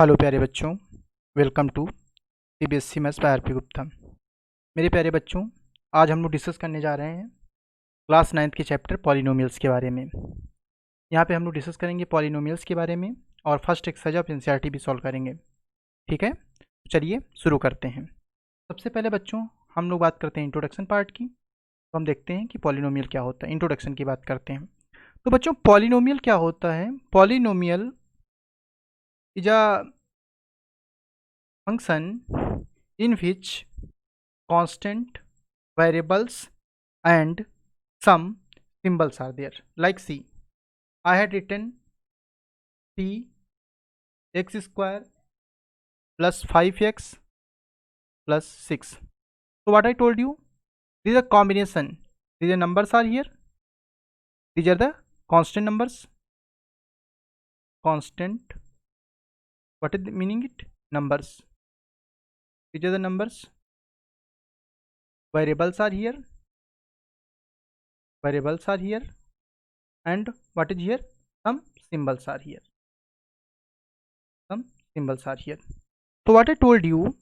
Hello प्यारे बच्चों, welcome to CBSE maths by R P. Gupta. मेरे प्यारे बच्चों, आज हम लोग डिस्कस करने जा रहे हैं क्लास 9th के चैप्टर पॉलिनोमियल्स के बारे में। यहाँ पे हम लोग डिस्कस करेंगे पॉलिनोमियल्स के बारे में और फर्स्ट एक्सरसाइज ऑफ एनसीईआरटी भी सॉल्व करेंगे। ठीक है, तो चलिए शुरू करते हैं। सबसे पहले बच्चों हम लोग बात करते हैं इंट्रोडक्शन पार्ट की। तो हम देखते हैं कि पॉलिनोमियल क्या होता है। इंट्रोडक्शन की बात करते हैं। तो बच्चों पॉलिनोमियल क्या होता है? Polynomial is a function in which constant variables and some symbols are there. Like see, I had written t x square plus 5x plus 6. So what I told you, these are combination, these are numbers are here, these are the constant numbers. Constant, what is the meaning it? Numbers, these are the numbers. Variables are here, variables are here, and what is here? Some symbols are here, some symbols are here. So what I told you,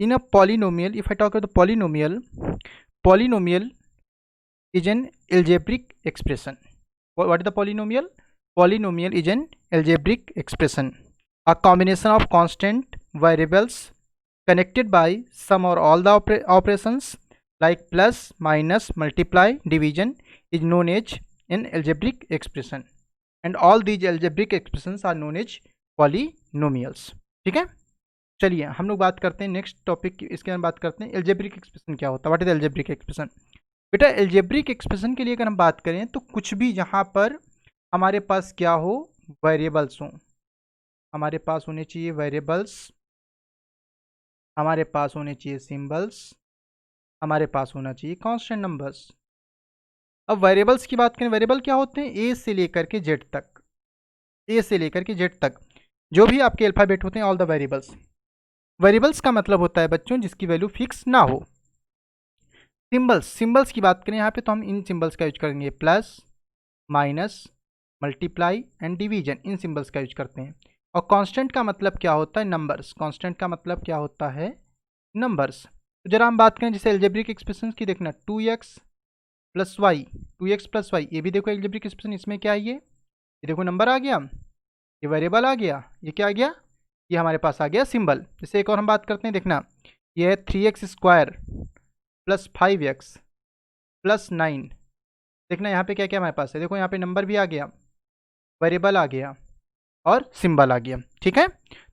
in a polynomial, if I talk about the polynomial, polynomial is an algebraic expression. What is the polynomial? Polynomial is an algebraic expression, a combination of constant variables connected by some or all the operations like plus, minus, multiply, division is known as an algebraic expression, and all these algebraic expressions are known as polynomials. ठीक है, चलिए हम लोग बात करते हैं next topic की। इसके अंदर बात करते हैं एल्जेब्रिक एक्सप्रेशन क्या होता है। What is algebraic expression? बेटा एल्जेब्रिक एक्सप्रेशन के लिए अगर हम बात करें तो कुछ भी जहाँ पर हमारे पास क्या हो, वेरिएबल्स हो, हमारे पास होने चाहिए वेरिएबल्स, हमारे पास होने चाहिए सिंबल्स, हमारे पास होना चाहिए कांस्टेंट नंबर्स। अब वेरिएबल्स की बात करें, वेरिएबल क्या होते हैं? ए से लेकर के जेड तक, ए से लेकर के जेड तक जो भी आपके अल्फाबेट होते हैं, ऑल द वेरिएबल्स। वेरिएबल्स का मतलब होता है बच्चों जिसकी वैल्यू फिक्स ना हो। सिंबल्स, सिंबल्स की बात करें यहाँ पे तो हम इन सिंबल्स का यूज करेंगे, plus, minus, multiply and division, in symbols का यूज करते हैं। और कांस्टेंट का मतलब क्या होता है? नंबर्स। कांस्टेंट का मतलब क्या होता है? नंबर्स। तो जरा हम बात करें जैसे एल्जेब्रिक एक्सप्रेशन की, देखना 2x plus Y, 2x plus Y, ये भी देखो एल्जेब्रिक एक्सप्रेशन। इसमें क्या है? ये देखो नंबर आ गया, ये वेरिएबल आ गया, ये क्या आ गया? ये हमारे पास आ गया सिंबल। जैसे एक और हम बात करते हैं, देखना ये है 3x square plus 5x plus 9। देखना यहाँ पे क्या क्या हमारे पास है, देखो यहाँ पे नंबर भी आ गया, वेरिएबल आ गया और सिंबल आ गया। ठीक है,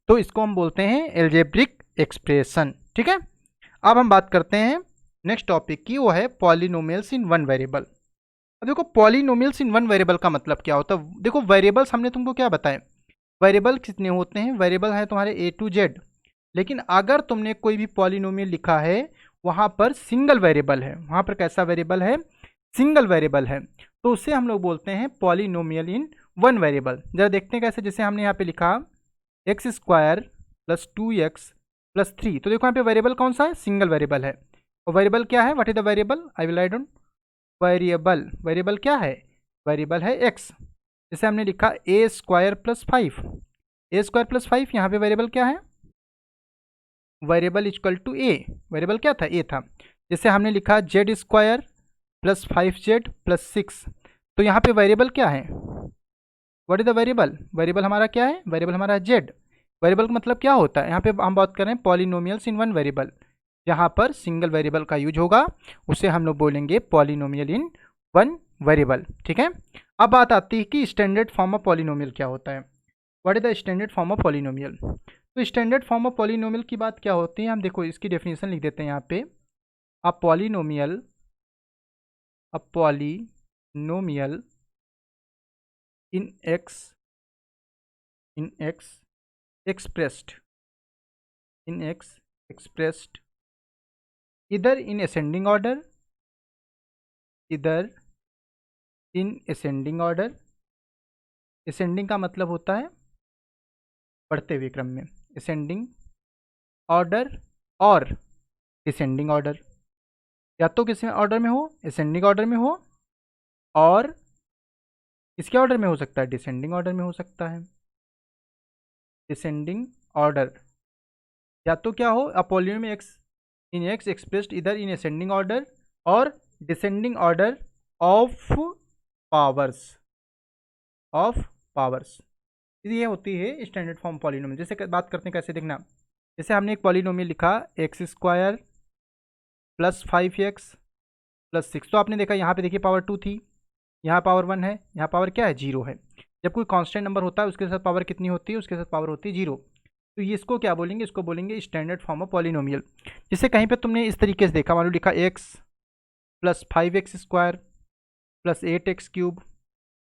तो इसको हम बोलते हैं एल्जेब्रिक एक्सप्रेशन। ठीक है, अब हम बात करते हैं नेक्स्ट टॉपिक की, वो है पॉलिनोमियल्स इन वन वेरिएबल। अब देखो पॉलिनोमियल्स इन वन वेरिएबल का मतलब क्या होता है। देखो वेरिएबल्स हमने तुमको क्या बताया, वेरिएबल कितने होते हैं? वेरिएबल है तुम्हारे ए टू जेड, लेकिन अगर तुमने कोई भी पॉलिनोमियल लिखा है वहाँ पर सिंगल वेरिएबल है, वहाँ पर कैसा वेरिएबल है? सिंगल वेरिएबल है, तो उसे हम लोग बोलते हैं पॉलिनोमियल इन वन वेरिएबल। जरा देखते हैं कैसे। जैसे हमने यहाँ पे लिखा x square plus 2x plus 3, तो देखो यहाँ पे वेरिएबल कौन सा है? सिंगल वेरिएबल है। और वेरिएबल क्या है? What is the variable? I will write down variable. Variable क्या है? वेरिएबल है एक्स। जैसे हमने लिखा a square plus 5, a square plus 5, यहाँ पे वेरिएबल क्या है? Variable equal to a. Variable क्या था? ए था। जैसे हमने लिखा Z square plus 5z plus 6, तो यहाँ पे वेरिएबल क्या है? What is the variable? Variable हमारा क्या है? वेरिएबल हमारा जेड। वेरिएबल का मतलब क्या होता है? यहाँ पे हम बात कर रहे हैं पॉलिनोमियल्स इन वन वेरिएबल, जहाँ पर सिंगल वेरिएबल का यूज होगा उसे हम लोग बोलेंगे पॉलिनोमियल इन वन वेरिएबल। ठीक है, अब बात आती है कि स्टैंडर्ड फॉर्म ऑफ पॉलिनोमियल क्या होता है। What is the standard form of polynomial? तो स्टैंडर्ड फॉर्म ऑफ पॉलिनोमियल की बात क्या होती है, हम देखो इसकी डेफिनेशन लिख देते हैं यहाँ पे। A polynomial, a polynomial in x expressed in x expressed either in ascending order, either in ascending order। ascending का मतलब होता है बढ़ते हुए क्रम में, ascending order और descending order। या तो किस ऑर्डर में हो? ascending ऑर्डर में हो, और किसके ऑर्डर में हो सकता है? डिसेंडिंग ऑर्डर में हो सकता है। डिसेंडिंग ऑर्डर, या तो क्या हो a polynomial x in x expressed इधर इन असेंडिंग ऑर्डर और descending order of powers, of powers, ये होती है स्टैंडर्ड फॉर्म पॉलिनोमियल। जैसे बात करते हैं कैसे, देखना, जैसे हमने एक पॉलिनोमियल लिखा x square plus 5x plus 6, तो आपने देखा यहाँ पे देखिए पावर 2 थी, यहाँ पावर 1 है, यहाँ पावर क्या है 0 है। जब कोई कांस्टेंट नंबर होता है उसके साथ पावर कितनी होती है, उसके साथ पावर होती है 0। तो ये इसको क्या बोलेंगे, इसको बोलेंगे स्टैंडर्ड फॉर्म ऑफ पॉलिनोमियल। जैसे कहीं पे तुमने इस तरीके से देखा, मान लो लिखा x plus 5x square plus 8x cube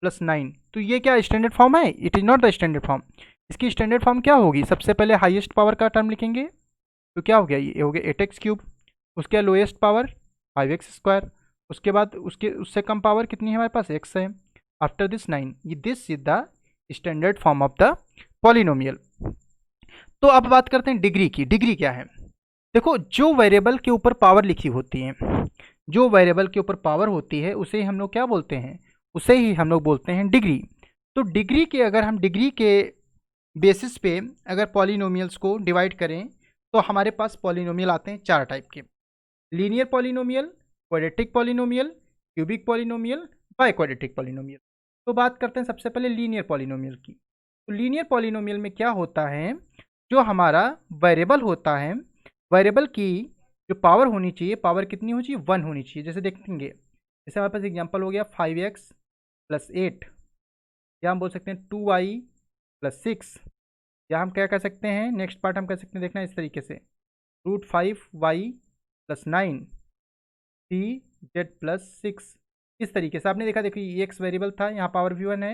plus 9, तो ये क्या स्टैंडर्ड फॉर्म है, it is not the standard form. इसकी स्टैंडर्ड फॉर्म क्या होगी, सबसे पहले हाईएस्ट पावर का टर्म लिखेंगे, तो क्या हो गया, ये हो गया 8x क्यूब, उसके लोएस्ट पावर 5x स्क्वायर, उसके बाद उसके उससे कम पावर कितनी है हमारे पास x है, आफ्टर दिस 9, ये this is the standard form of the polynomial. तो अब बात करते हैं डिग्री की। डिग्री क्या है, देखो जो वेरिएबल के ऊपर पावर लिखी होती है, जो वेरिएबल के ऊपर पावर होती है उसे हम लोग क्या बोलते हैं, उसे ही हम लोग बोलते हैं डिग्री। तो डिग्री के, अगर हम डिग्री के बेसिस पे अगर पॉलिनोमियल्स को डिवाइड करें तो हमारे पास पॉलिनोमियल आते हैं 4 टाइप के, linear polynomial, quadratic polynomial, cubic polynomial, by quadratic polynomial. तो बात करते हैं सबसे पहले लीनियर पॉलिनोमियल की। तो लीनियर पॉलिनोमियल में क्या होता है, जो हमारा वेरिएबल होता है, वेरिएबल की जो पावर होनी चाहिए, पावर कितनी होनी चाहिए, 1 होनी चाहिए। जैसे देखेंगे, जैसे हमारे पास एग्जांपल हो गया 5x प्लस 8, या हम बोल सकते हैं 2y प्लस 6, या हम क्या कह सकते हैं, नेक्स्ट पार्ट हम कह सकते हैं, देखना इस तरीके से, √5y प्लस 9 3z प्लस 6। इस तरीके से आपने देखा, देखिए ये एक्स वेरिएबल था, यहाँ पावर भी 1 है,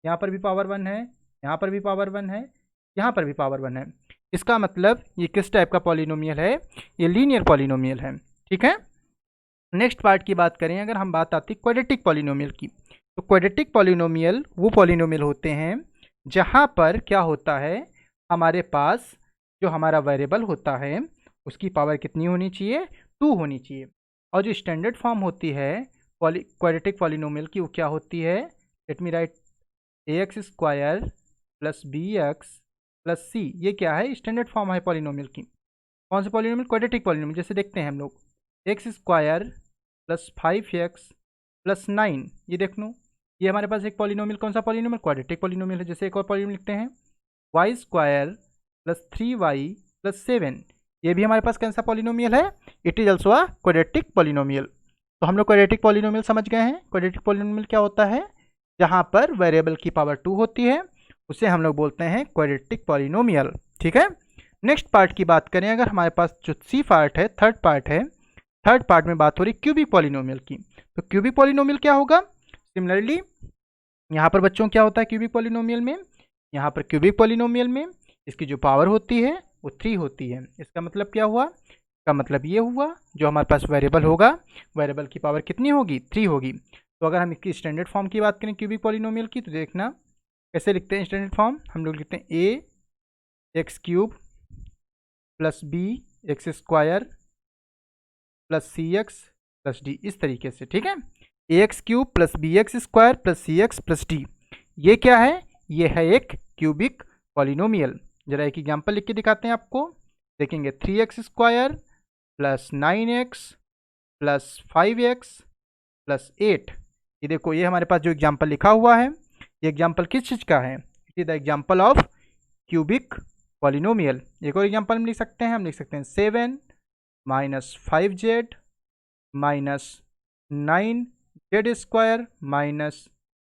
यहाँ पर भी पावर 1 है, यहाँ पर भी पावर 1 है, यहाँ पर भी पावर 1 है। इसका मतलब ये किस टाइप का पॉलिनोमियल है, ये लीनियर पॉलिनोमियल है। ठीक है, नेक्स्ट पार्ट की बात करें, अगर हम बात आती क्वाड्रेटिक पॉलिनोमियल की, तो क्वाड्रेटिक पॉलिनोमियल वो पॉलिनोमियल होते हैं जहाँ पर क्या होता है, हमारे पास जो हमारा वेरिएबल होता है उसकी पावर कितनी होनी चाहिए, 2 होनी चाहिए। और जो स्टैंडर्ड फॉर्म होती है क्वाड्रेटिक पॉलिनोमियल की, वो क्या होती है, let me right ax square plus bx plus c, ये क्या है, स्टैंडर्ड फॉर्म है पॉलिनोमियल की। कौन से पॉलिनोमियल, क्वाड्रेटिक पॉलिनोमियल। जैसे देखते हैं हम लोग, x square plus 5x plus 9, ये देख लो, ये हमारे पास एक पॉलिनोमियल, कौन सा पॉलिनोमियल, क्वाड्रेटिक पॉलिनोमियल है। जैसे एक और पॉलिनोमियल लिखते हैं Y square plus 3y plus 7, ये भी हमारे पास कौन सा पॉलिनोमियल है, it is also a quadratic polynomial. तो हम लोग क्वाड्रेटिक पॉलिनोमियल समझ गए हैं। क्वाड्रेटिक पॉलिनोमियल क्या होता है, जहाँ पर वेरिएबल की पावर 2 होती है, उसे हम लोग बोलते हैं क्वाड्रेटिक पॉलिनोमियल। ठीक है, नेक्स्ट पार्ट की बात करें, अगर हमारे पास जो सी पार्ट है, थर्ड पार्ट है, थर्ड पार्ट में बात हो रही क्यूबिक पॉलिनोमियल की। तो क्यूबिक पॉलिनोमियल क्या होगा, सिमिलरली यहाँ पर बच्चों क्या होता है क्यूबिक पॉलिनोमियल में, यहाँ पर क्यूबिक पॉलिनोमियल में इसकी जो पावर होती है वो 3 होती है। इसका मतलब क्या हुआ, इसका मतलब ये हुआ, जो हमारे पास वेरिएबल होगा, वेरिएबल की पावर कितनी होगी, 3 होगी। तो अगर हम इसकी स्टैंडर्ड फॉर्म की बात करें क्यूबिक पॉलिनोमियल की, तो देखना कैसे लिखते हैं स्टैंडर्ड फॉर्म, हम लोग लिखते हैं a x cube plus b x square plus c x plus d, इस तरीके से। ठीक है, a x cube plus b x square plus c x plus d, ये क्या है, ये है एक क्यूबिक पॉलिनोमियल। जरा एक एग्जांपल लिख के दिखाते हैं आपको, देखेंगे 3x square plus 9x plus 5x plus 8, ये देखो, ये हमारे पास जो एग्जांपल लिखा हुआ है, ये एग्जांपल किस चीज़ का है, it is the example of cubic polynomial. एक और एग्जांपल हम लिख सकते हैं, हम लिख सकते हैं 7 minus 5z minus 9z square minus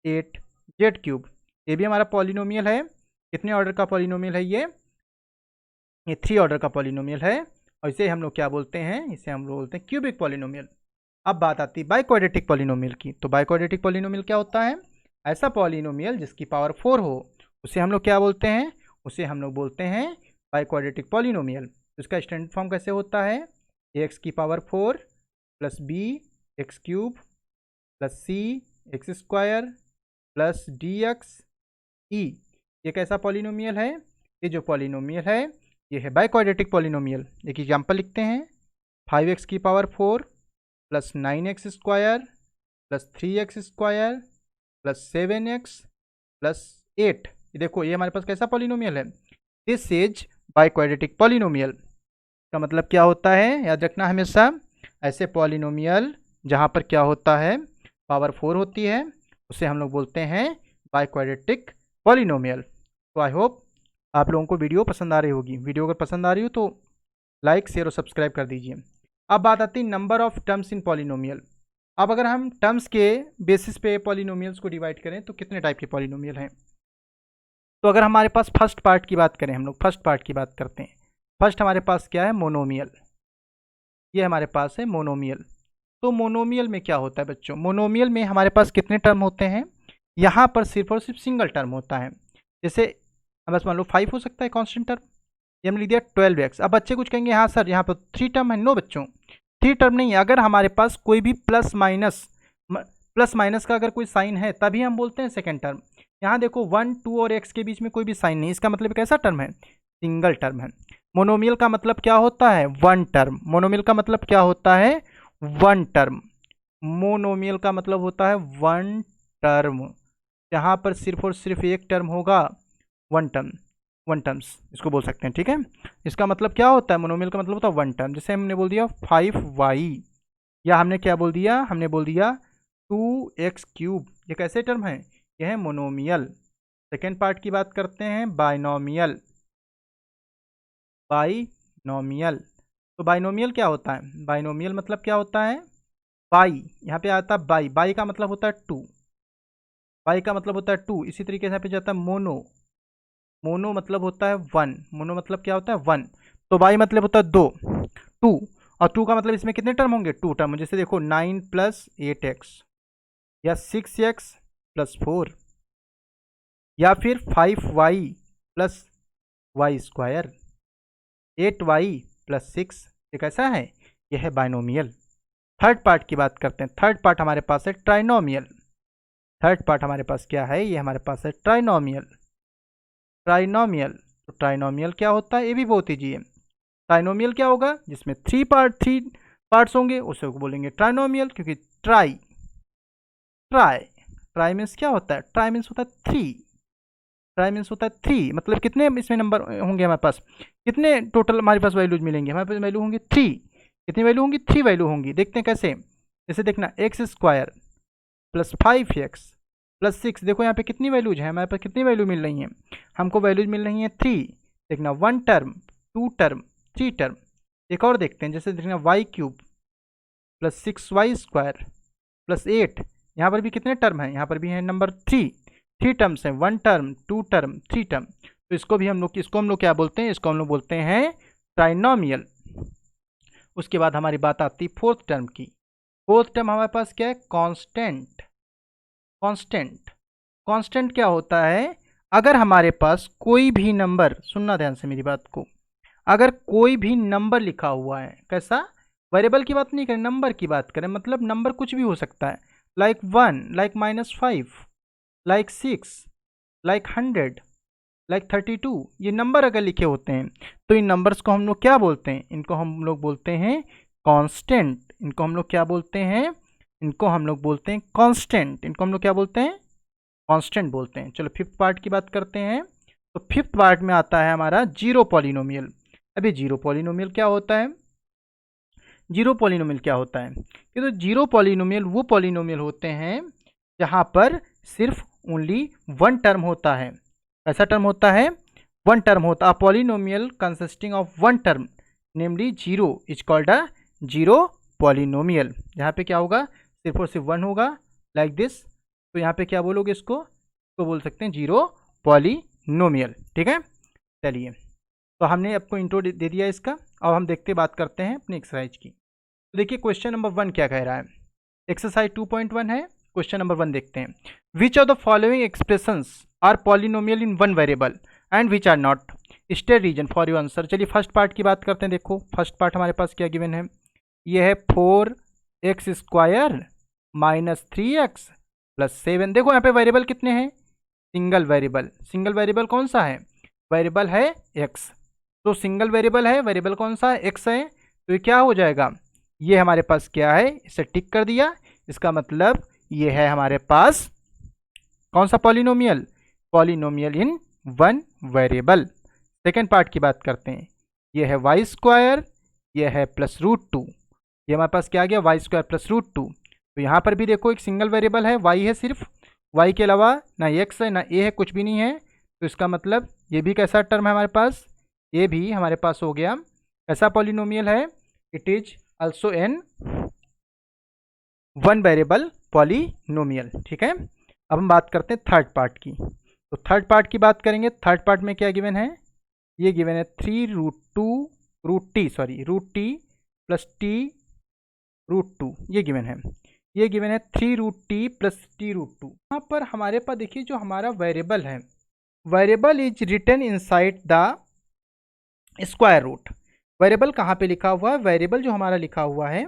8z cube, ये भी हमारा पॉलिनोमियल है। कितने ऑर्डर का पॉलिनोमियल है ये 3 ऑर्डर का पॉलिनोमियल है, और इसे हम लोग क्या बोलते हैं, इसे हम लोग बोलते हैं क्यूबिक पॉलिनोमियल। अब बात आती है बाय क्वाड्रेटिक पॉलिनोमियल की। तो बाय क्वाड्रेटिक पॉलिनोमियल क्या होता है, ऐसा पॉलिनोमियल जिसकी पावर 4 हो, उसे हम लोग क्या बोलते हैं, उसे हम लोग बोलते हैं बाय क्वाड्रेटिक पॉलिनोमियल। इसका स्टैंडर्ड फॉर्म कैसे होता है, एक्स की power 4 plus b x cube plus c x square plus d x e, ये कैसा पॉलिनोमियल है, ये जो पॉलिनोमियल है ये है बाय क्वाड्रेटिक पॉलिनोमियल। एक एग्जांपल लिखते हैं 5x की power 4 plus 9x square plus 3x square plus 7x plus 8, ये देखो, ये हमारे पास कैसा पॉलिनोमियल है, दिस इज बाइक्वाड्रेटिक पॉलिनोमियल। का मतलब क्या होता है, याद रखना हमेशा, ऐसे पॉलिनोमियल जहाँ पर क्या होता है, पावर 4 होती है, उसे हम लोग बोलते हैं बाइक्वाड्रेटिक पॉलिनोमियल। तो आई होप आप लोगों को वीडियो पसंद आ रही होगी। वीडियो अगर पसंद आ रही हो तो लाइक शेयर और सब्सक्राइब कर दीजिए। अब बात आती है number of terms in polynomial. अब अगर हम टर्म्स के बेसिस पे पॉलिनोमियल्स को डिवाइड करें तो कितने टाइप के पॉलिनोमियल हैं। तो अगर हमारे पास फर्स्ट पार्ट की बात करें, हम लोग फर्स्ट पार्ट की बात करते हैं। फर्स्ट हमारे पास क्या है, मोनोमियल। ये हमारे पास है मोनोमियल। तो मोनोमियल में क्या होता है बच्चों, मोनोमियल में हमारे पास कितने टर्म होते हैं, यहाँ पर सिर्फ और सिर्फ सिंगल टर्म होता है। जैसे बस मान लो 5 हो सकता है कांस्टेंट टर्म, ये हमने लिख दिया 12x। अब बच्चे कुछ कहेंगे हाँ सर यहाँ पर 3 टर्म है। नो बच्चों, 3 टर्म नहीं है। अगर हमारे पास कोई भी प्लस माइनस का अगर कोई साइन है तभी हम बोलते हैं सेकेंड टर्म। यहाँ देखो 1 2 और x के बीच में कोई भी साइन नहीं, इसका मतलब कैसा टर्म है, सिंगल टर्म है। मोनोमियल का मतलब क्या होता है, वन टर्म। मोनोमियल का मतलब क्या होता है, वन टर्म। मोनोमियल का मतलब होता है वन टर्म, जहाँ पर सिर्फ और सिर्फ एक टर्म होगा, वन टर्म, वन टर्म्स इसको बोल सकते हैं। ठीक है, इसका मतलब क्या होता है, मोनोमियल का मतलब होता है वन टर्म। जैसे हमने बोल दिया 5y, या हमने क्या बोल दिया, हमने बोल दिया 2x3, ये कैसे टर्म है, यह है मोनोमियल। सेकेंड पार्ट की बात करते हैं, बाइनोमियल। बाइनोमियल, तो बाइनोमियल क्या होता है, बाइनोमियल मतलब क्या होता है, बाई, यहाँ पे आता है बाई, बाई का मतलब होता है 2, बाई का मतलब होता है 2। इसी तरीके से यहाँ पे जाता है मोनो, मोनो मतलब होता है 1, मोनो मतलब क्या होता है 1। तो बाई मतलब होता है 2, 2, और 2 का मतलब इसमें कितने टर्म होंगे, 2 टर्म। जैसे देखो 9 + 8x, या 6x + 4, या फिर 5y + y², 8y + 6, ये कैसा है, यह है बाइनोमियल। थर्ड पार्ट की बात करते हैं। थर्ड पार्ट हमारे पास है ट्राइनोमियल। थर्ड पार्ट हमारे पास क्या है, ये हमारे पास है ट्राइनोमियल। ट्राइनोमियल, तो ट्राइनोमियल क्या होता है, ये भी बहुत ईजी है। ट्राइनोमियल क्या होगा, जिसमें थ्री पार्ट्स होंगे उसे बोलेंगे ट्राइनोमियल, क्योंकि ट्राई, ट्राई, ट्राई मीन्स क्या होता है, ट्राई मीन्स होता है 3, ट्राई मीन्स होता है 3, मतलब कितने इसमें नंबर होंगे हमारे पास, कितने टोटल हमारे पास वैल्यूज मिलेंगे, हमारे पास वैल्यू होंगी 3। कितनी वैल्यू होंगी, 3 वैल्यू होंगी। देखते हैं कैसे, जैसे देखना x² + 5x + 6, देखो यहाँ पे कितनी वैल्यूज है, हमारे पास कितनी वैल्यू मिल रही हैं, हमको वैल्यूज मिल रही हैं 3। देखना 1 टर्म, 2 टर्म, 3 टर्म। एक और देखते हैं, जैसे देखना y³ + 6y² + 8, यहाँ पर भी कितने टर्म हैं, यहाँ पर भी है नंबर 3 टर्म्स हैं, 1 टर्म, 2 टर्म, 3 टर्म। तो इसको भी हम लोग क्या बोलते हैं, इसको हम लोग बोलते हैं ट्राइनोमियल। उसके बाद हमारी बात आती है फोर्थ टर्म की। फोर्थ टर्म हमारे पास क्या है, कांस्टेंट। कांस्टेंट, कांस्टेंट क्या होता है, अगर हमारे पास कोई भी नंबर, सुनना ध्यान से मेरी बात को, अगर कोई भी नंबर लिखा हुआ है, कैसा, वेरिएबल की बात नहीं करें, नंबर की बात करें, मतलब नंबर कुछ भी हो सकता है, like 1, like -5, like 6, like 100, like 32, ये नंबर अगर लिखे होते हैं तो इन नंबर्स को हम लोग क्या बोलते हैं, इनको हम लोग बोलते हैं कांस्टेंट। इनको हम लोग क्या बोलते हैं, इनको हम लोग बोलते हैं कांस्टेंट। इनको हम लोग क्या बोलते हैं, कांस्टेंट बोलते हैं। चलो फिफ्थ पार्ट की बात करते हैं। तो फिफ्थ पार्ट में आता है हमारा जीरो पॉलिनोमियल। अभी जीरो पॉलिनोमियल क्या होता है, जीरो पॉलिनोमियल क्या होता है, कि तो जीरो पॉलिनोमियल वो पॉलिनोमियल होते हैं जहाँ पर सिर्फ ओनली वन टर्म होता है। ऐसा टर्म होता है, वन टर्म होता है। Polynomial consisting of one term namely zero is called a zero polynomial. यहाँ पे क्या होगा, सिर्फ और सिर्फ वन होगा, लाइक दिस। तो यहाँ पे क्या बोलोगे, इसको बोल सकते हैं जीरो पॉलिनोमियल। ठीक है, चलिए, तो हमने आपको इंट्रो दे दिया इसका। अब हम देखते बात करते हैं अपनी एक्सरसाइज की। तो देखिए क्वेश्चन नंबर 1 क्या कह रहा है, एक्सरसाइज 2.1 है। क्वेश्चन नंबर 1 देखते हैं, which of the following expressions are polynomial in one variable and which are not, state reason for your answer. चलिए फर्स्ट पार्ट की बात करते हैं। देखो फर्स्ट पार्ट हमारे पास क्या गिवन है, ये है 4x² - 3x + 7। देखो यहाँ पे वेरिएबल कितने हैं, सिंगल वेरिएबल। सिंगल वेरिएबल कौन सा है, वेरिएबल है x। तो सिंगल वेरिएबल है, वेरिएबल कौन सा है, x है। तो ये क्या हो जाएगा, ये हमारे पास क्या है, इसे टिक कर दिया। इसका मतलब ये है हमारे पास कौन सा polynomial, polynomial in one variable. Second part की बात करते हैं, ये है वाई स्क्वायर, ये है प्लस रूट टू, ये हमारे पास क्या आ गया y square plus root two. तो यहाँ पर भी देखो एक सिंगल वेरिएबल है वाई है सिर्फ, वाई के अलावा ना एक्स है ना ए है, कुछ भी नहीं है। तो इसका मतलब ये भी कैसा टर्म है हमारे पास, ये भी हमारे पास हो गया कैसा पॉलिनोमियल है, it is also an one variable polynomial. ठीक है, अब हम बात करते हैं थर्ड पार्ट की। तो थर्ड पार्ट की बात करेंगे, थर्ड पार्ट में क्या गिवन है, ये गिवन है root t plus t root two, ये गिवन है, ये गिवन है 3√t plus t root to. यहाँ पर हमारे पास देखिए जो हमारा वेरिएबल है, variable is written inside the square root. Variable कहाँ पे लिखा हुआ है, वेरिएबल जो हमारा लिखा हुआ है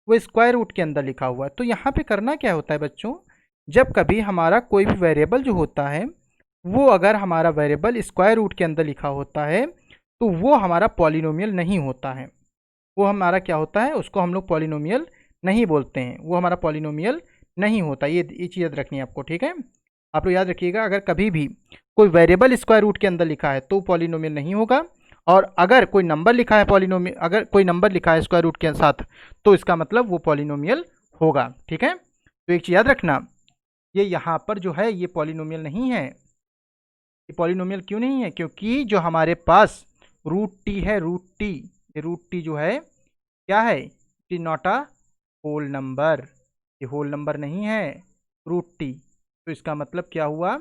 वो स्क्वायर रूट के अंदर लिखा हुआ है। तो यहाँ पे करना क्या होता है बच्चों, जब कभी हमारा कोई भी वेरिएबल जो होता है वो अगर हमारा वेरिएबल स्क्वायर रूट के अंदर लिखा होता है तो वो हमारा पॉलिनोमियल नहीं होता है, वो हमारा क्या होता है, उसको हम लोग पॉलिनोमियल नहीं बोलते हैं, वो हमारा पॉलिनोमियल नहीं होता। ये चीज़ याद रखनी है आपको। ठीक है, आप लोग याद रखिएगा, अगर कभी भी कोई वेरिएबल स्क्वायर रूट के अंदर लिखा है तो पॉलिनोमियल नहीं होगा, और अगर कोई नंबर लिखा है पॉलिनोमियल, अगर कोई नंबर लिखा है स्क्वायर रूट के साथ तो इसका मतलब वो पॉलिनोमियल होगा। ठीक है, तो एक चीज़ याद रखना, ये यहाँ पर जो है ये पॉलिनोमियल नहीं है। ये पॉलिनोमियल क्यों नहीं है, क्योंकि जो हमारे पास रूट टी है, ये रूट टी जो है क्या है, it is not a whole number, ये होल नंबर नहीं है रूट टी। तो इसका मतलब क्या हुआ,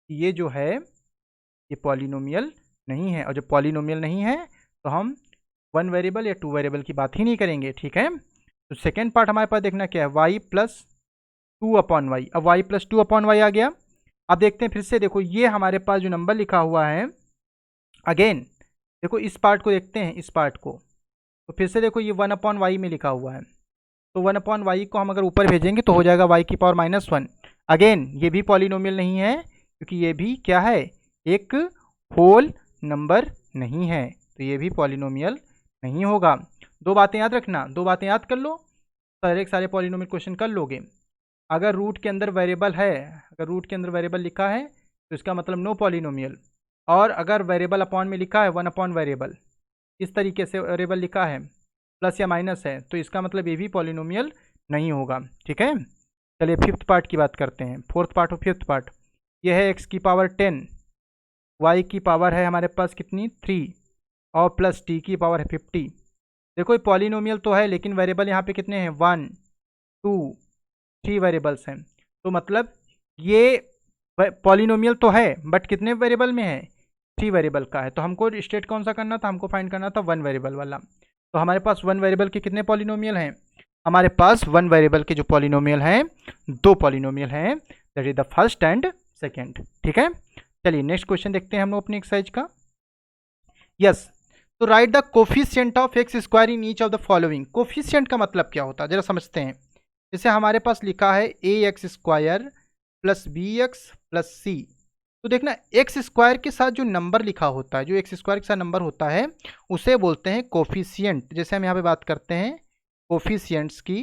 ये जो है ये पॉलिनोमियल नहीं है, और जब पॉलिनोमियल नहीं है तो हम वन वेरिएबल या टू वेरिएबल की बात ही नहीं करेंगे। ठीक है, तो सेकेंड पार्ट हमारे पास देखना क्या है, y plus two upon y. अब y plus two upon y आ गया। अब देखते हैं फिर से, देखो ये हमारे पास जो नंबर लिखा हुआ है, अगेन देखो इस पार्ट को देखते हैं, इस पार्ट को, तो फिर से देखो ये वन अपॉन वाई में लिखा हुआ है, तो वन अपॉन वाई को हम अगर ऊपर भेजेंगे तो हो जाएगा वाई की पावर माइनस वन। अगेन ये भी पॉलिनोमियल नहीं है, क्योंकि ये भी क्या है, एक होल नंबर नहीं है, तो ये भी पॉलिनोमियल नहीं होगा। दो बातें याद रखना, दो बातें याद कर लो, सारे पॉलिनोमियल क्वेश्चन कर लोगे। अगर रूट के अंदर वेरिएबल है, अगर रूट के अंदर वेरिएबल लिखा है तो इसका मतलब नो पॉलिनोमियल, और अगर वेरिएबल अपॉन में लिखा है वन अपॉन वेरिएबल, इस तरीके से वेरिएबल लिखा है प्लस या माइनस है, तो इसका मतलब ये भी पॉलिनोमियल नहीं होगा। ठीक है, चलिए फिफ्थ पार्ट की बात करते हैं, फोर्थ पार्ट और फिफ्थ पार्ट। ये है एक्स की पावर 10, वाई की पावर है हमारे पास कितनी 3, और प्लस टी की पावर है 50। देखो ये पॉलिनोमियल तो है, लेकिन वेरिएबल यहाँ पे कितने हैं, 1 2 3 वेरिएबल्स हैं। तो मतलब ये पॉलिनोमियल तो है बट कितने वेरिएबल में है, 3 वेरिएबल का है। तो हमको स्टेट कौन सा करना था, हमको फाइंड करना था वन वेरिएबल वाला। तो हमारे पास वन वेरिएबल के कितने पॉलिनोमियल हैं, हमारे पास वन वेरिएबल के जो पॉलिनोमियल हैं, दो पॉलिनोमियल हैं, that is the first and second. ठीक है, चलिए नेक्स्ट क्वेश्चन देखते हैं हम लोग अपनी एक्सरसाइज का। यस, तो right the coefficient of x square in each of the following. Coefficient का मतलब क्या होता है जरा समझते हैं। जैसे हमारे पास लिखा है a x square plus b x plus c, तो देखना एक्स स्क्वायर के साथ जो नंबर लिखा होता है, जो एक्स स्क्वायर के साथ नंबर होता है उसे बोलते हैं कोफिशिएंट। जैसे हम यहाँ पे बात करते हैं कोफिशिएंट्स की,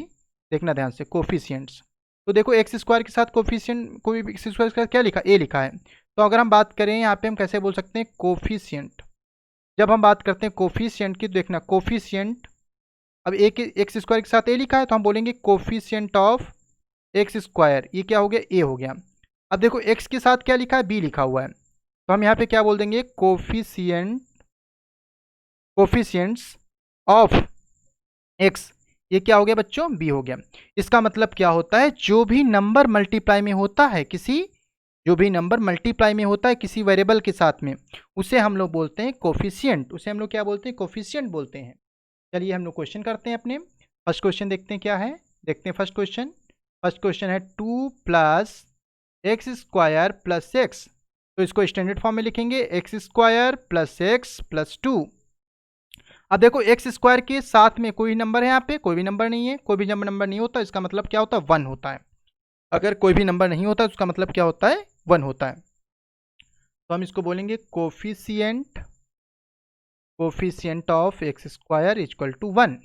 देखना ध्यान से कोफिशिएंट्स। तो देखो एक्स स्क्वायर के साथ कोफिशिएंट, कोई एक्स स्क्वायर के साथ क्या लिखा, ए लिखा है, तो अगर हम बात करें यहाँ पे हम कैसे बोल सकते हैं कोफिशिएंट। जब हम बात करते हैं कोफिशिएंट की, तो देखना कोफिशिएंट, अब एक एक्स स्क्वायर के साथ ए लिखा है तो हम बोलेंगे कोफिशिएंट ऑफ एक्स स्क्वायर, ये क्या हो गया, ए हो गया। अब देखो एक्स के साथ क्या लिखा है, बी लिखा हुआ है, तो हम यहाँ पे क्या बोल देंगे कोफिशिएंट्स ऑफ एक्स, ये क्या हो गया बच्चों, बी हो गया। इसका मतलब क्या होता है, जो भी नंबर मल्टीप्लाई में होता है जो भी नंबर मल्टीप्लाई में होता है किसी वेरिएबल के साथ में, उसे हम लोग बोलते हैं कोफिशिएंट, उसे हम लोग क्या बोलते हैं, कोफिशिएंट बोलते हैं। चलिए हम लोग क्वेश्चन करते हैं अपने, फर्स्ट क्वेश्चन देखते हैं क्या है, देखते हैं फर्स्ट क्वेश्चन है 2 plus x square plus x, तो इसको स्टैंडर्ड फॉर्म में लिखेंगे x square plus x plus 2। अब देखो एक्स स्क्वायर के साथ में कोई नंबर है, यहाँ पे कोई भी नंबर नहीं है, कोई भी नंबर नहीं होता, इसका मतलब क्या होता है, वन होता है। अगर कोई भी नंबर नहीं होता तो उसका मतलब क्या होता है, वन होता है। तो हम इसको बोलेंगे coefficient of x square equal to 1।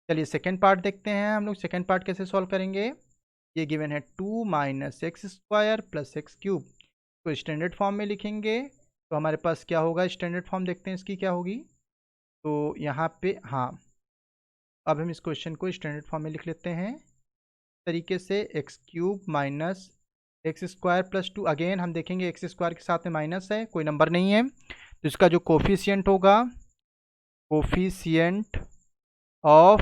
चलिए सेकेंड पार्ट देखते हैं हम लोग, सेकेंड पार्ट कैसे सॉल्व करेंगे। ये गिवन है 2 minus x square plus x cube, तो स्टैंडर्ड फॉर्म में लिखेंगे तो हमारे पास क्या होगा, स्टैंडर्ड फॉर्म देखते हैं इसकी क्या होगी। तो यहाँ पे हाँ, अब हम इस क्वेश्चन को स्टैंडर्ड फॉर्म में लिख लेते हैं तरीके से, x cube minus x square plus 2। Again हम देखेंगे एक्स स्क्वायर के साथ में माइनस है, कोई नंबर नहीं है, तो इसका जो कोफिशियंट होगा, कोफिशियंट ऑफ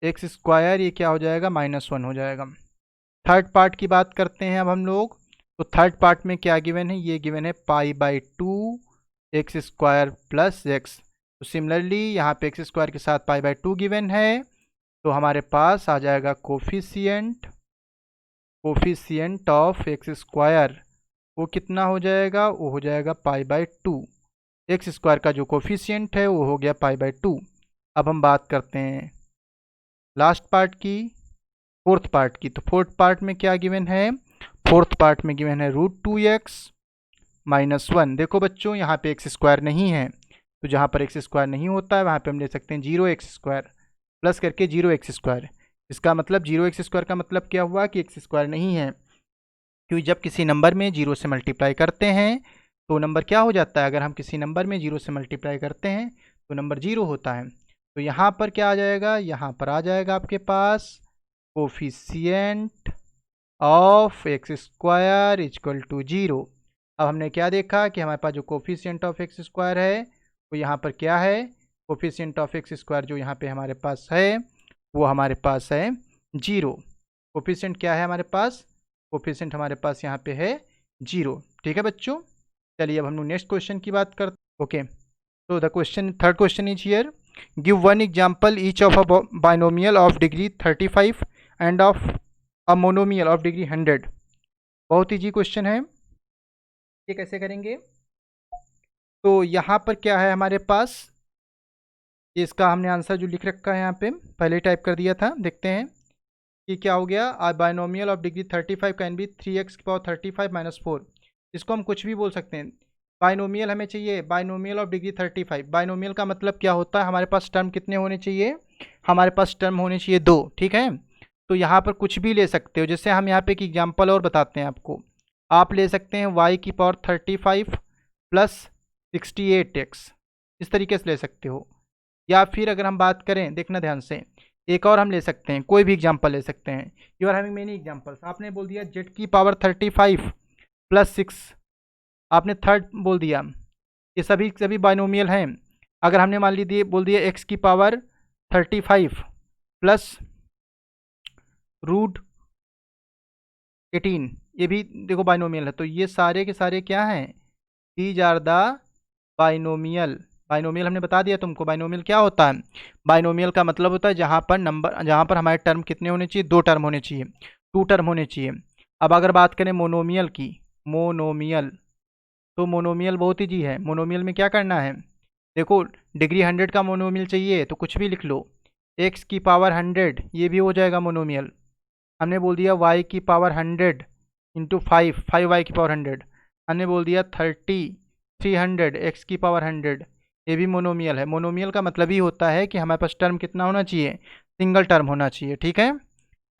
एक्स स्क्वायर, ये क्या हो जाएगा, -1 हो जाएगा। थर्ड पार्ट की बात करते हैं अब हम लोग। तो थर्ड पार्ट में क्या गिवन है, ये गिवन है π/2 एक्स स्क्वायर प्लस एक्स। तो सिमिलरली यहाँ पे एक्स स्क्वायर के साथ π/2 गिवन है, तो हमारे पास आ जाएगा कोफिशियंट ऑफ एक्स स्क्वायर, वो कितना हो जाएगा, वो हो जाएगा π/2। एक्स स्क्वायर का जो कोफिशियंट है वो हो गया π/2। अब हम बात करते हैं लास्ट पार्ट की, फोर्थ पार्ट की। तो फोर्थ पार्ट में क्या गिवन है, फोर्थ पार्ट में गिवन है √2x -1। देखो बच्चों यहाँ पे एक्स स्क्वायर नहीं है, तो जहाँ पर एक्स स्क्वायर नहीं होता है वहाँ पे हम ले सकते हैं 0x² प्लस करके 0x²। इसका मतलब 0x² का मतलब क्या हुआ कि एक्स स्क्वायर नहीं है, क्योंकि जब किसी नंबर में 0 से मल्टीप्लाई करते हैं तो नंबर क्या हो जाता है, अगर हम किसी नंबर में 0 से मल्टीप्लाई करते हैं तो नंबर 0 होता है। तो यहाँ पर क्या आ जाएगा, यहाँ पर आ जाएगा आपके पास coefficient of x square equal to 0। अब हमने क्या देखा कि हमारे पास जो कोफिशियंट ऑफ एक्स स्क्वायर है वो यहाँ पर क्या है, कोफिशियंट ऑफ एक्स स्क्वायर जो यहाँ पे हमारे पास है वो हमारे पास है 0। कोफिशियंट क्या है हमारे पास, कोफिशियंट हमारे पास यहाँ पे है 0। ठीक है बच्चों, चलिए अब हम लोग नेक्स्ट क्वेश्चन की बात करते। ओके, तो the question, third question is here, give one example each of a binomial of degree 35 end of a monomial of degree 100। बहुत ईजी क्वेश्चन है, ये कैसे करेंगे। तो यहाँ पर क्या है हमारे पास, इसका हमने आंसर जो लिख रखा है यहाँ पे पहले टाइप कर दिया था, देखते हैं कि क्या हो गया। A binomial of degree 35 can be 3x⁻35 - 4। इसको हम कुछ भी बोल सकते हैं, बाइनोमियल हमें चाहिए, बाइनोमियल ऑफ डिग्री 35। बाइनोमियल का मतलब क्या होता है, हमारे पास टर्म कितने होने चाहिए, हमारे पास टर्म होने चाहिए 2। ठीक है, तो यहाँ पर कुछ भी ले सकते हो, जैसे हम यहाँ पे एक एग्जाम्पल और बताते हैं आपको। आप ले सकते हैं y⁵35 + 68x, इस तरीके से ले सकते हो। या फिर अगर हम बात करें, देखना ध्यान से, एक और हम ले सकते हैं, कोई भी एग्जाम्पल ले सकते हैं। You are having many examples. आपने बोल दिया z⁵35 + 6, आपने थर्ड बोल दिया, ये सभी बाइनोमियल हैं। अगर हमने मान लीजिए बोल दिया x⁵35 + √18, ये भी देखो बाइनोमियल है। तो ये सारे के सारे क्या हैं, these are the binomial. Binomial हमने बता दिया तुमको, बाइनोमियल क्या होता है, बाइनोमियल का मतलब होता है जहाँ पर हमारे टर्म कितने होने चाहिए, 2 टर्म होने चाहिए, 2 टर्म होने चाहिए। अब अगर बात करें मोनोमियल की, मोनोमियल, तो मोनोमियल बहुत ईजी है। मोनोमियल में क्या करना है, देखो डिग्री 100 का मोनोमियल चाहिए तो कुछ भी लिख लो, x⁻100, ये भी हो जाएगा मोनोमियल। हमने बोल दिया y⁻100 × 5y⁻100, हमने बोल दिया 300 x⁻100, ये भी मोनोमियल है। मोनोमियल का मतलब ही होता है कि हमारे पास टर्म कितना होना चाहिए, सिंगल टर्म होना चाहिए। ठीक है,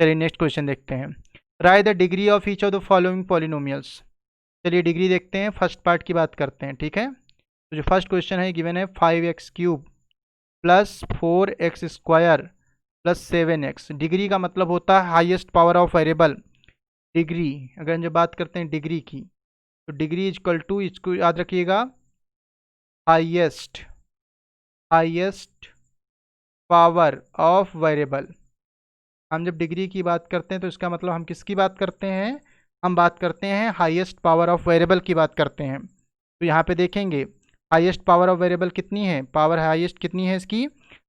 चलिए नेक्स्ट क्वेश्चन देखते हैं। Right the degree of each of the following polynomials. चलिए डिग्री देखते हैं, फर्स्ट पार्ट की बात करते हैं। ठीक है, तो जो फर्स्ट क्वेश्चन है गिवन है 5x³ + 4x² + 7x। डिग्री का मतलब होता है highest power of variable. Degree, अगर हम जब बात करते हैं डिग्री की, तो डिग्री इक्वल टू, इसको याद रखिएगा, हाईएस्ट पावर ऑफ वेरिएबल। हम जब डिग्री की बात करते हैं तो इसका मतलब हम किसकी बात करते हैं, हम बात करते हैं हाईएस्ट पावर ऑफ वेरिएबल की बात करते हैं। तो यहाँ पे देखेंगे हाईएस्ट पावर ऑफ वेरिएबल कितनी है, पावर हाईएस्ट कितनी है इसकी,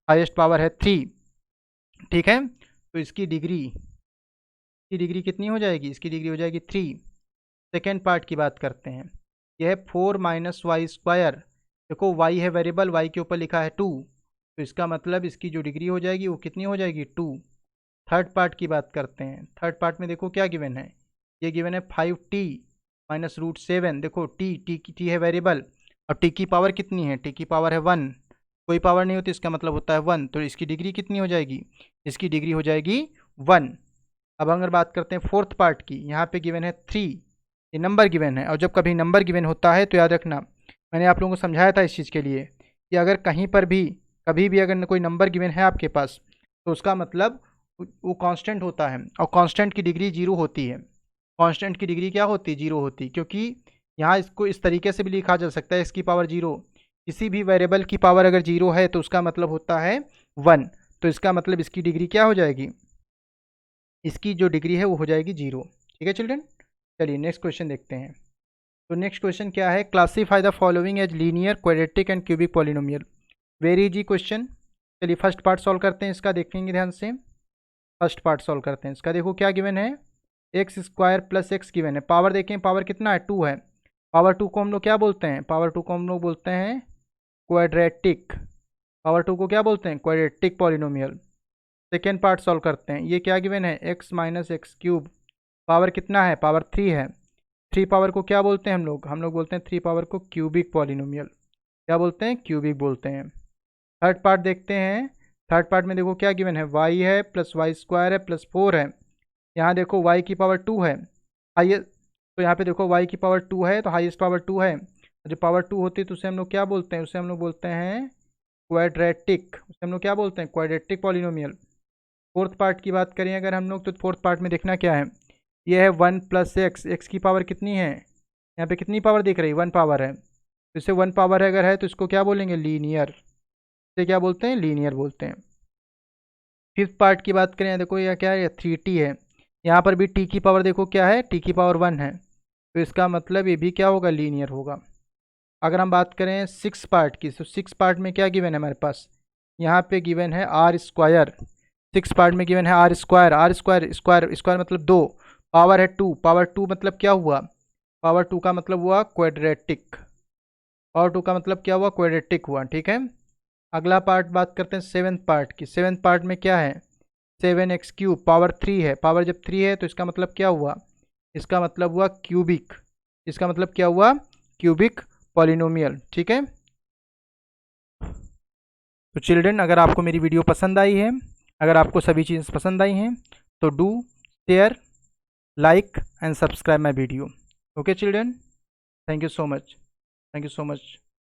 हाईएस्ट पावर है 3। ठीक है, तो इसकी डिग्री कितनी हो जाएगी, इसकी डिग्री हो जाएगी 3। सेकेंड पार्ट की बात करते हैं, यह है 4 - y²। देखो y है वेरिएबल, y के ऊपर लिखा है 2, तो इसका मतलब इसकी जो डिग्री हो जाएगी वो कितनी हो जाएगी, 2। थर्ड पार्ट की बात करते हैं, थर्ड पार्ट में देखो क्या गिवन है, ये गिवन है 5t - √7। देखो t है वेरिएबल, और t की पावर कितनी है, t की पावर है 1, कोई पावर नहीं होती, इसका मतलब होता है 1। तो इसकी डिग्री कितनी हो जाएगी, इसकी डिग्री हो जाएगी 1। अब अगर बात करते हैं फोर्थ पार्ट की, यहाँ पे गिवन है 3, ये नंबर गिवन है, और जब कभी नंबर गिवन होता है तो याद रखना मैंने आप लोगों को समझाया था इस चीज़ के लिए कि अगर कहीं पर भी कभी भी अगर कोई नंबर गिवन है आपके पास, तो उसका मतलब वो कांस्टेंट होता है, और कांस्टेंट की डिग्री जीरो होती है। कांस्टेंट की डिग्री क्या होती है? जीरो होती है। क्योंकि यहाँ इसको इस तरीके से भी लिखा जा सकता है, इसकी पावर जीरो। किसी भी वेरिएबल की पावर अगर जीरो है तो उसका मतलब होता है वन। तो इसका मतलब इसकी डिग्री क्या हो जाएगी? इसकी जो डिग्री है वो हो जाएगी जीरो। ठीक है चिल्ड्रन, चलिए नेक्स्ट क्वेश्चन देखते हैं। तो नेक्स्ट क्वेश्चन क्या है? Classify the following as linear, quadratic and cubic polynomial. Very easy question. चलिए फर्स्ट पार्ट सॉल्व करते हैं इसका, देखेंगे ध्यान से। फर्स्ट पार्ट सॉल्व करते हैं इसका। देखो क्या गिवन है, x square plus x given है। पावर देखें, पावर कितना है? टू है। पावर टू को हम लोग क्या बोलते हैं? पावर टू को हम लोग बोलते हैं क्वाड्रेटिक। पावर टू को क्या बोलते हैं? Quadratic polynomial. Second part solve करते हैं। ये क्या गिवन है? X minus x cube. Power कितना है? पावर थ्री है। थ्री पावर को क्या बोलते हैं हम लोग? हम लोग बोलते हैं थ्री पावर को क्यूबिक पॉलिनोमियल। क्या बोलते हैं? क्यूबिक बोलते हैं। थर्ड पार्ट देखते हैं। थर्ड पार्ट में देखो क्या गिवन है, वाई है प्लस वाई स्क्वायर है प्लस फोर है। यहाँ देखो वाई की पावर टू है, हाइएस्ट। तो यहाँ पे देखो वाई की पावर टू है तो हाईएस्ट पावर टू है। जो पावर टू होती है तो उसे हम लोग क्या बोलते हैं? उसे हम लोग बोलते हैं क्वाड्रेटिक। उसे हम लोग क्या बोलते हैं? Quadratic polynomial. फोर्थ पार्ट की बात करें अगर हम लोग, तो फोर्थ पार्ट में देखना क्या है, ये है वन प्लस एक्स। एक्स की पावर कितनी है? यहाँ पे कितनी पावर दिख रही है? वन पावर है। तो इससे वन पावर अगर है तो इसको क्या बोलेंगे? लीनियर। इसे क्या बोलते हैं? लीनियर बोलते हैं। फिफ्थ पार्ट की बात करें, देखो यह क्या है? थ्री टी है। यहाँ पर भी टी की पावर देखो क्या है? टी की पावर वन है। तो इसका मतलब ये भी क्या होगा? लीनियर होगा। अगर हम बात करें सिक्स पार्ट की, तो सिक्स पार्ट में क्या गिवन है हमारे पास? यहाँ पे गिवन है आर स्क्वायर। सिक्स पार्ट में गिवन है R square. R square, square square मतलब दो। पावर है टू। पावर टू मतलब क्या हुआ? पावर टू का मतलब हुआ क्वाड्रेटिक। पावर टू का मतलब क्या हुआ? क्वाड्रेटिक हुआ। ठीक है, अगला पार्ट बात करते हैं सेवेंथ पार्ट की। सेवेंथ पार्ट में क्या है? Seven x cube. Power three है। पावर जब थ्री है तो इसका मतलब क्या हुआ? इसका मतलब हुआ क्यूबिक। इसका मतलब क्या हुआ? Cubic polynomial. ठीक है, तो चिल्ड्रन अगर आपको मेरी वीडियो पसंद आई है, अगर आपको सभी चीज़ें पसंद आई हैं, तो do share, like and subscribe my video. Okay children, thank you so much. Thank you so much.